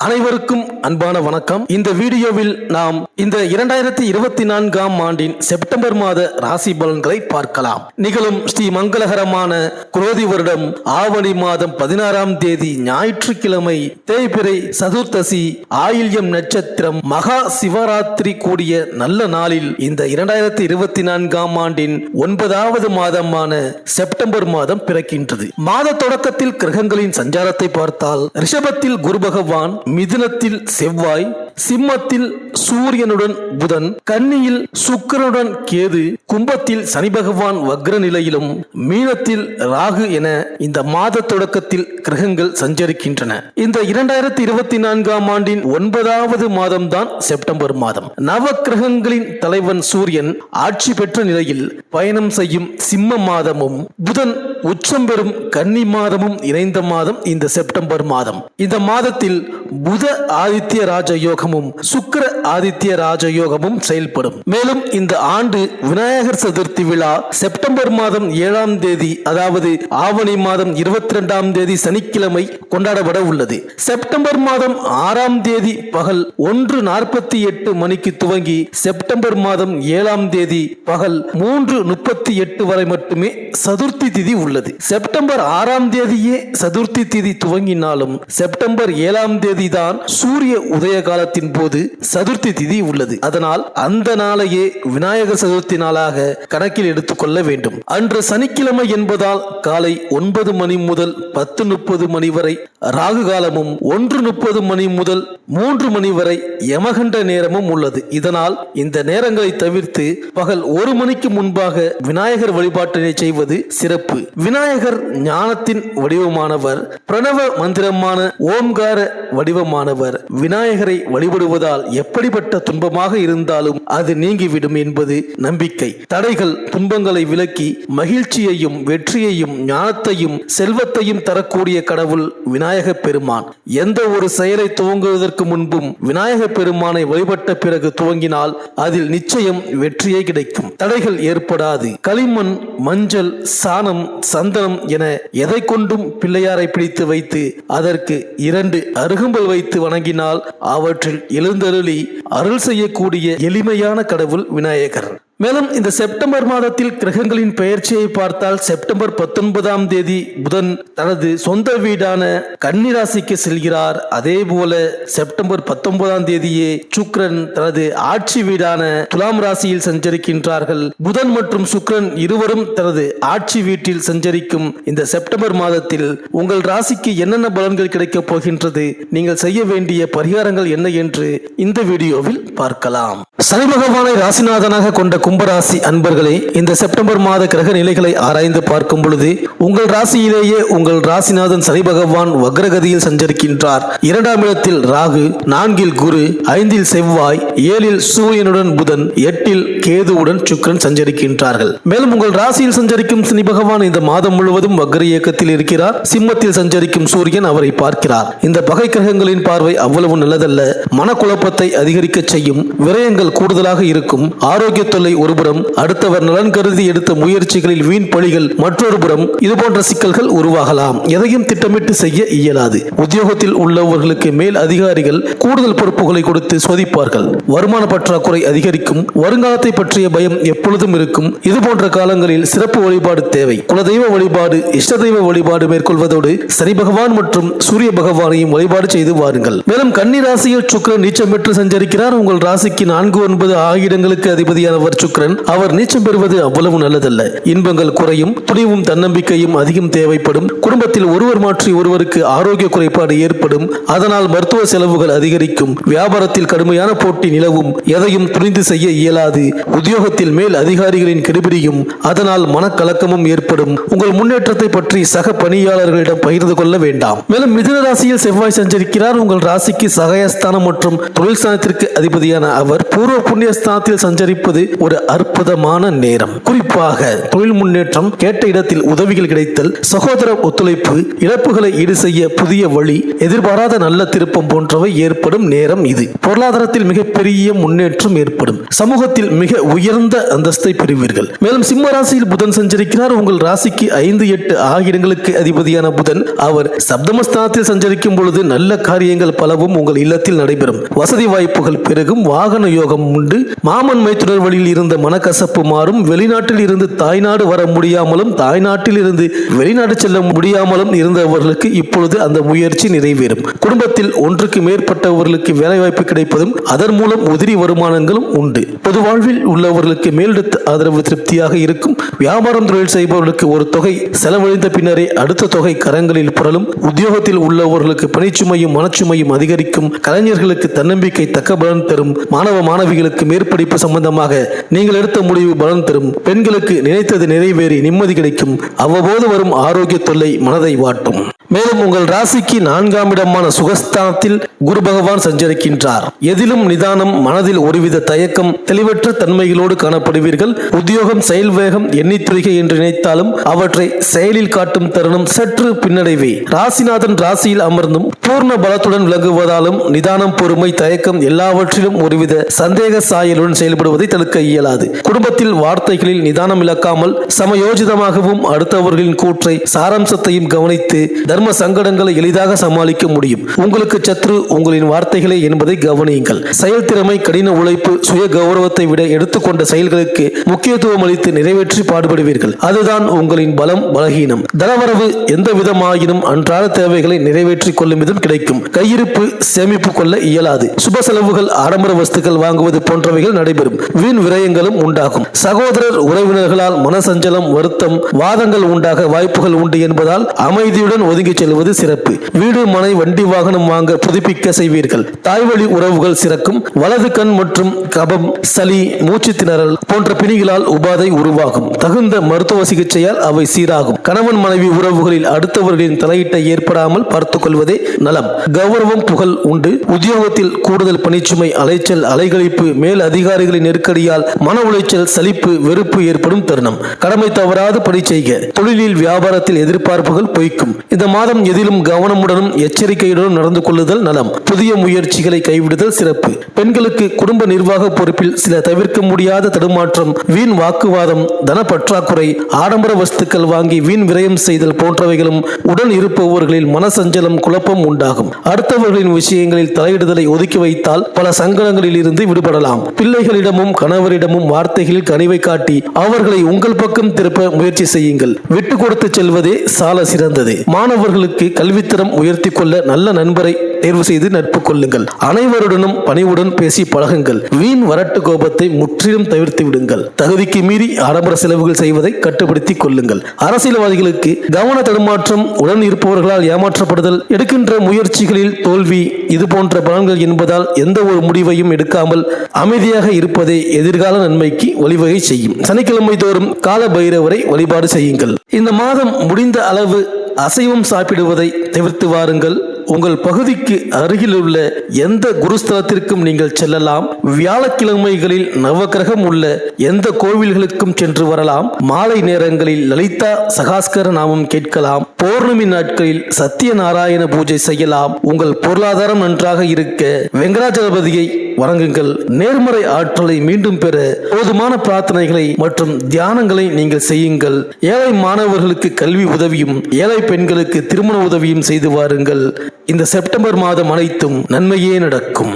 அனைவருக்கும் அன்பான வணக்கம். இந்த வீடியோவில் நாம் இந்த 2024ஆம் ஆண்டின் செப்டம்பர் மாத ராசி பலன்களை பார்க்கலாம். நிகழும் ஸ்ரீ மங்களகரமான குரோதி வருடம் ஆவணி மாதம் 16ஆம் தேதி ஞாயிற்றுக்கிழமை தேய்பிறை சதுர்த்தசி ஆயில்யம் நட்சத்திரம் மகா சிவராத்திரி கூடிய நல்ல நாளில் இந்த 2024ஆம் ஆண்டின் 9வது மாதமான செப்டம்பர் மாதம் பிறக்கின்றது. மாத தொடக்கத்தில் கிரகங்களின் சஞ்சாரத்தை பார்த்தால் ரிஷபத்தில் குரு பகவான், மிதுனத்தில் செவ்வாய், சிம்மத்தில் சூரியனுடன் புதன், கன்னியில் சுக்கிரனுடன் கேது, கும்பத்தில் சனி பகவான் வக்ர நிலையிலும், மீனத்தில் ராகு என இந்த மாத தொடக்கத்தில் கிரகங்கள் சஞ்சரிக்கின்றன. இந்த 2024ஆம் ஆண்டின் 9வது மாதம் தான் செப்டம்பர் மாதம். நவ கிரகங்களின் தலைவன் சூரியன் ஆட்சி பெற்ற நிலையில் பயணம் செய்யும் சிம்ம மாதமும், புதன் உச்சம் பெறும் கன்னி மாதமும் இணைந்த மாதம் இந்த செப்டம்பர் மாதம். இந்த மாதத்தில் புத ஆதித்ய ராஜயோகமும் சுக்கிர ஆதித்ய ராஜயோகமும் செயல்படும். மேலும் இந்த ஆண்டு விநாயகர் சதுர்த்தி விழா செப்டம்பர் மாதம் 7ஆம் தேதி, அதாவது ஆவணி மாதம் 22ஆம் தேதி சனிக்கிழமை கொண்டாடப்பட உள்ளது. செப்டம்பர் மாதம் 6ஆம் தேதி பகல் 1:48 மணிக்கு துவங்கி செப்டம்பர் மாதம் 7ஆம் தேதி பகல் 3:38 வரை மட்டுமே சதுர்த்தி திதி உள்ளது. செப்டம்பர் 6ஆம் தேதியே சதுர்த்தி திதி துவங்கினாலும் செப்டம்பர் 7ஆம் தேதி தான் சூரிய உதய காலத்தின் போது சதுர்த்தி திதி உள்ளது. அதனால் அந்த நாளையே விநாயகர் சதுர்த்தி நாளாக கணக்கில் எடுத்துக்கொள்ள வேண்டும். அன்று சனிக்கிழமை என்பதால் காலை 9 மணி முதல் 10:30 மணி வரை ராகு காலமும், 1:30 மணி முதல் 3 மணி வரை யமகண்ட நேரமும் உள்ளது. இதனால் இந்த நேரங்களை தவிர்த்து பகல் 1 மணிக்கு முன்பாக விநாயகர் வழிபாட்டினை செய்வது சிறப்பு. விநாயகர் ஞானத்தின் வடிவமானவர், பிரணவ மந்திரமான ஓம்கார வடிவமானவர். விநாயகரை வழிபடுவதால் எப்படிப்பட்ட துன்பமாக இருந்தாலும் அது நீங்கிவிடும் என்பது நம்பிக்கை. தடைகள் துன்பங்களை விலக்கி மகிழ்ச்சியையும் வெற்றியையும் ஞானத்தையும் செல்வத்தையும் தரக்கூடிய கடவுள் விநாயக பெருமான். எந்த ஒரு செயலை துவங்குவதற்கு முன்பும் விநாயக பெருமானை வழிபட்ட பிறகு துவங்கினால் அதில் நிச்சயம் வெற்றியே கிடைக்கும். தடைகள் ஏற்படாது. களிமண், மஞ்சள், சாணம், சந்தனம் என எதை கொண்டும் பிள்ளையாரை பிடித்து வைத்து அதற்கு 2 அருகம்புல் வைத்து வணங்கினால் அவற்றில் எழுந்தருளி அருள் செய்யக்கூடிய எளிமையான கடவுள் விநாயகர். மேலும் இந்த செப்டம்பர் மாதத்தில் கிரகங்களின் பெயர்ச்சியை பார்த்தால் செப்டம்பர் 19ஆம் தேதி புதன் தனது சொந்த வீடான கன்னி ராசிக்கு செல்கிறார். அதே போல செப்டம்பர் 19ஆம் தேதியே சுக்கிரன் தனது ஆட்சி வீடான துலாம் ராசியில் சஞ்சரிக்கின்றார்கள். புதன் மற்றும் சுக்கிரன் இருவரும் தனது ஆட்சி வீட்டில் சஞ்சரிக்கும் இந்த செப்டம்பர் மாதத்தில் உங்கள் ராசிக்கு என்னென்ன பலன்கள் கிடைக்கப் போகின்றது, நீங்கள் செய்ய வேண்டிய பரிகாரங்கள் என்ன என்று இந்த வீடியோவில் பார்க்கலாம். சனி பகவானை ராசிநாதனாக கொண்ட கும்பராசி அன்பர்களே, இந்த செப்டம்பர் மாத கிரக நிலைகளை ஆராய்ந்து பார்க்கும் பொழுது உங்கள் ராசியிலேயே உங்கள் ராசிநாதன் சனி பகவான் வக்ரகதியில் சஞ்சரிக்கின்றார். 2ஆம் இடத்தில் ராகு, 4இல் குரு, 5இல் செவ்வாய், 7இல் சூரியனுடன் புதன், 8இல் கேதுவுடன் சுக்கிரன் சஞ்சரிக்கின்றார்கள். மேலும் உங்கள் ராசியில் சஞ்சரிக்கும் சனி பகவான் இந்த மாதம் முழுவதும் வக்ர இயக்கத்தில் இருக்கிறார். சிம்மத்தில் சஞ்சரிக்கும் சூரியன் அவரை பார்க்கிறார். இந்த பகை கிரகங்களின் பார்வை அவ்வளவு நல்லதல்ல. மனக்குழப்பத்தை அதிகரிக்க செய்யும். விரயங்கள் கூடுதலாக இருக்கும். ஆரோக்கிய தொல்லை ஒருபுறம், அடுத்தவர் நலன் கருதி எடுத்த முயற்சிகளில் வீண் பழிகள் மற்றொரு புறம், இதுபோன்ற சிக்கல்கள் உருவாகலாம். எதையும் திட்டமிட்டு செய்ய இயலாது. உத்தியோகத்தில் உள்ளவர்களுக்கு மேல் அதிகாரிகள் கூடுதல் பொறுப்புகளை கொடுத்து சோதிப்பார்கள். வருமான பற்றாக்குறை அதிகரிக்கும். வருங்காலத்தை பற்றிய பயம் எப்பொழுதும் இருக்கும். இதுபோன்ற காலங்களில் சிறப்பு வழிபாடு தேவை. குலதெய்வ வழிபாடு, இஷ்ட தெய்வ வழிபாடு மேற்கொள்வதோடு சனி பகவான் மற்றும் சூரிய பகவானையும் வழிபாடு செய்து வாருங்கள். மேலும் கன்னி ராசியில் சுக்கிரன் நீச்சம் பெற்று சஞ்சரிக்கிறார். உங்கள் ராசிக்கு 4, 9 ஆகிய இடங்களுக்கு அதிபதியானவர் சுக்கிரன். அவர் நீச்சம் பெறுவது அவ்வளவு நல்லதல்ல. இன்பங்கள் குறையும். துணிவும் தன்னம்பிக்கையும் அதிகம் தேவைப்படும். குடும்பத்தில் ஒருவர் மாற்றி ஒருவருக்கு ஆரோக்கிய குறைபாடு ஏற்படும். அதனால் மருத்துவ செலவுகள் அதிகரிக்கும். வியாபாரத்தில் கடுமையான போட்டி நிலவும். எதையும் துணிந்து செய்ய இயலாது. உத்தியோகத்தில் மேல் அதிகாரிகளின் கெடுபிடியும். அதனால் மனக்கலக்கமும் ஏற்படும். உங்கள் முன்னேற்றத்தை பற்றி சக பணியாளர்களிடம் பகிர்ந்து கொள்ள வேண்டாம். மேலும் மிதுன ராசியில் செவ்வாய் சஞ்சரிக்கிறார். உங்கள் ராசிக்கு சகாயஸ்தானம் மற்றும் தொழில் ஸ்தானத்திற்கு அதிபதியான அவர் பூர்வ புண்ணியஸ்தானத்தில் சஞ்சரிப்பது ஒரு அற்புதமான நேரம். குறிப்பாக தொழில் முன்னேற்றம், கேட்ட இடத்தில் உதவிகள் கிடைத்தல், சகோதர ஒத்துழைப்பு, இழப்புகளை ஈடு செய்ய புதிய வழி, எதிர்பாராத நல்ல திருப்பம் போன்றவை ஏற்படும் நேரம் இது. பொருளாதாரத்தில் மிகப்பெரிய முன்னேற்றம் ஏற்படும். சமூகத்தில் மிக உயர்ந்த அந்தஸ்தை பெறுவீர்கள். மேலும் சிம்ம ராசியில் புதன் சஞ்சரிக்கிறார். உங்கள் ராசிக்கு 5, 8 ஆகிய இடங்களுக்கு அதிபதியான புதன் அவர் சப்தமஸ்தானத்தில் சஞ்சரிக்கும் பொழுது நல்ல காரியங்கள் பலவும் உங்கள் இல்லத்தில் நடைபெறும். வசதி வாய்ப்புகள் பெருகும். வாகன யோகம் உண்டு. மாமன் மைத்துனர் வழியில் இருந்த மனக்கசப்பு மாறும். வெளிநாட்டில் இருந்து தாய்நாடு வர முடியாமலும் தாய்நாட்டில் இருந்து வெளிநாடு செல்ல முடியாமலும் இருந்தவர்களுக்கு இப்பொழுது அந்த முயற்சி நிறைவேறும். குடும்பத்தில் ஒன்றுக்கு மேற்பட்டவர்களுக்கு வேலைவாய்ப்பு கிடைப்பதும் அதன் மூலம் உதிரி வருமானங்களும் உண்டு. பொது வாழ்வில் உள்ளவர்களுக்கு மேலிடத்து ஆதரவு திருப்தியாக இருக்கும். வியாபாரம் தொழில் செய்பவர்களுக்கு ஒரு தொகை செலவழிந்த பின்னரே அடுத்த தொகை கரங்களில் புரளும். உத்தியோகத்தில் உள்ளவர்களுக்கு பணிச்சுமையும் மனச்சுமையும் அதிகரிக்கும். கலைஞர்களுக்கு தன்னம்பிக்கை தக்க பலன் தரும். மாணவ மாணவிகளுக்கு மேற்படிப்பு சம்பந்தமாக நீங்கள் எடுத்த முடிவு பலன் தரும். பெண்களுக்கு நினைத்தது நிறைவேறி நிம்மதி கிடைக்கும். அவ்வப்போது வரும் ஆரோக்கிய தொல்லை மனதை வாட்டும். மேலும் உங்கள் ராசிக்கு 4ஆம் இடமான சுகஸ்தானத்தில் குரு பகவான் சஞ்சரிக்கின்றார். எதிலும் நிதானம், மனதில் ஒருவித தயக்கம், தெளிவற்ற தன்மைகளோடு காணப்படுவீர்கள். உத்தியோகம், செயல் வேகம், எண்ணித்துறைகை என்று நினைத்தாலும் அவற்றை செயலில் காட்டும் தருணம் சற்று பின்னடைவே. ராசிநாதன் ராசியில் அமர்ந்தும் பூர்ண பலத்துடன் விளங்குவதாலும் நிதானம், பொறுமை, தயக்கம் எல்லாவற்றிலும் ஒருவித சந்தேக சாயலுடன் செயல்படுவதை தடுக்க இயலாது. குடும்பத்தில் வார்த்தைகளில் நிதானம் இழக்காமல் சமயோஜிதமாகவும் அடுத்தவர்களின் கூற்றை சாராம்சத்தையும் கவனித்து தர்ம சங்கடங்களை எளிதாக சமாளிக்க முடியும். உங்களுக்கு சத்ரு உங்களின் வார்த்தைகளே என்பதை கவனியுங்கள். செயல்திறமை, கடின உழைப்பு, சுய கௌரவத்தை விட எடுத்துக்கொண்ட செயல்களுக்கு முக்கியத்துவம் அளித்து நிறைவேற்றி பாடுபடுவீர்கள். அதுதான் உங்களின் பலம், பலகீனம். தனவரவு எந்த விதமாயினும் அன்றாட தேவைகளை நிறைவேற்றிக் கொள்ளும் விதம் கிடைக்கும். கையிருப்பு சேமிப்பு கொள்ள இயலாது. சுப செலவுகள், ஆடம்பர வஸ்துக்கள் வாங்குவது போன்றவைகள் நடைபெறும். வீண் விரயங்களும் உண்டாகும். சகோதரர் உறவினர்களால் மனசஞ்சலம், வருத்தம், வாதங்கள் உண்டாக வாய்ப்புகள் உண்டு என்பதால் அமைதியுடன் ஒதுங்கி செல்வது சிறப்பு. வீடு, மனை, வண்டி, வாகனம் வாங்க புதுப்பிக்க செய்வீர்கள். தாய்வழி உறவுகள் சிறக்கும். வலது கண் மற்றும் கபம், சளி, மூச்சு திணறல் போன்ற பிணிகளால் உபாதை உருவாகும். தகுந்த மருத்துவ சிகிச்சையால் அவை சீராகும். கணவன் மனைவி உறவுகளில் அடுத்தவர்களின் தலையீட்டை ஏற்படாமல் பார்த்துக் கொள்வதே நலம். கௌரவம், புகழ் உண்டு. உத்தியோகத்தில் கூடுதல் பணிச்சுமை, அலைச்சல், அலைகழிப்பு, மேல் அதிகாரிகளின் நெருக்கடியால் மன உளைச்சல், சலிப்பு, வெறுப்பு ஏற்படும் தருணம். கடமை தவறாது பணி செய்க. தொழிலில், வியாபாரத்தில் எதிர்பார்ப்புகள் பொய்க்கும். இந்த மாதம் எதிலும் கவனமுடனும் எச்சரிக்கையுடனும் நடந்து கொள்ளுதல் நலம். புதிய முயற்சிகளை கைவிடுதல் சிறப்பு. பெண்களுக்கு குடும்ப நிர்வாக பொறுப்பில் சில தவிர்க்க முடியாத தடுமாற்றம், வீண் வாக்குவாதம், தன பற்றாக்குறை, ஆடம்பர வஸ்துக்கள் வாங்கி வீண் விரயம் செய்தல் போன்றவைகளும் உடன் இருப்பவர்களில் மனசஞ்சலம், குழப்பம் உண்டாகும். அடுத்தவர்களின் விஷயங்களில் தலையிடுதலை ஒதுக்கி வைத்தால் பல சங்கடங்களில் இருந்து விடுபடலாம். பிள்ளைகளிடமும் கணவரிடமும் வார்த்தைகளில் கனிவை காட்டி அவர்களை உங்கள் பக்கம் திருப்ப முயற்சி செய்யுங்கள். விட்டு கொடுத்து செல்வதே சால சிறந்தது. மாணவர்களுக்கு கல்வித்தரம் உயர்த்தி கொள்ள நல்ல நண்பரை தேர்வு செய்து நட்பு கொள்ளுங்கள். அனைவருடனும் பணிவுடன் பேசி பழகுங்கள். வீண் வரட்டு கோபத்தை முற்றிலும் தவிர்த்து விடுங்கள். தகுதிக்கு மீறி ஆடம்பர செலவுகள் செய்வதை கட்டுப்படுத்திக் கொள்ளுங்கள். அரசியல்வாதிகளுக்கு கவன தடுமாற்றம், உடன் இருப்பவர்களால் ஏமாற்றப்படுதல், எடுக்கின்ற முயற்சிகளில் தோல்வி, இது போன்ற பலன்கள் என்பதால் எந்த ஒரு முடிவையும் எடுக்காமல் அமைதியாக இருப்பதே எதிர்கால நன்மைக்கு வழிவகை செய்யும். சனிக்கிழமை தோறும் கால பைரவரை வழிபாடு செய்யுங்கள். இந்த மாதம் முடிந்த அளவு அசைவம் சாப்பிடுவதை தவிர்த்து வாருங்கள். உங்கள் பகுதிக்கு அருகில் உள்ள எந்த குருஸ்தலத்திற்கும் நீங்கள் செல்லலாம். வியாழக்கிழமைகளில் நவகிரகம் உள்ள எந்த கோவில்களுக்கும் சென்று வரலாம். மாலை நேரங்களில் லலிதா சகாஸ்கர நாமம் கேட்கலாம். பௌர்ணமி நாட்களில் சத்தியநாராயண பூஜை செய்யலாம். உங்கள் பொருளாதாரம் நன்றாக இருக்க வெங்கடாஜலபதியை வணங்குங்கள். நேர்மறை ஆற்றலை மீண்டும் பெற போதுமான பிரார்த்தனைகளை மற்றும் தியானங்களை நீங்கள் செய்யுங்கள். ஏழை மாணவர்களுக்கு கல்வி உதவியும் ஏழை பெண்களுக்கு திருமண உதவியும் செய்து வாருங்கள். இந்த செப்டம்பர் மாதம் அனைத்தும் நன்மையே நடக்கும்.